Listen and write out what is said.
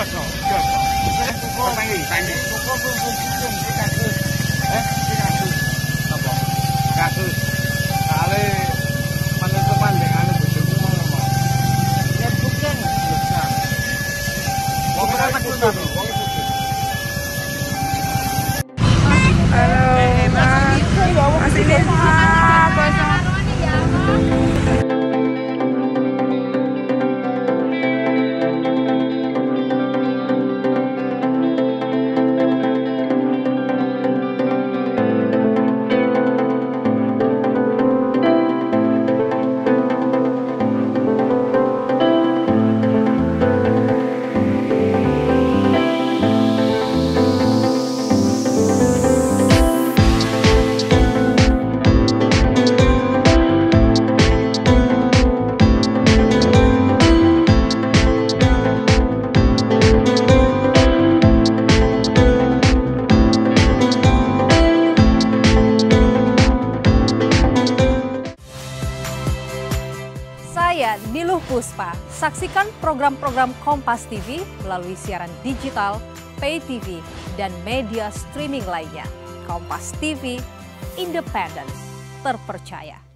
biasa. Tangi. Kok belum dikasih. Dikasih. Apa? Kasih. Kali teman-teman dengan bojoku mau. Ya bukan. Wong berapa tuh? Halo, Mas ini Saya Niluh Puspa. Saksikan program-program Kompas TV melalui siaran digital, pay TV, dan media streaming lainnya. Kompas TV, independen, terpercaya.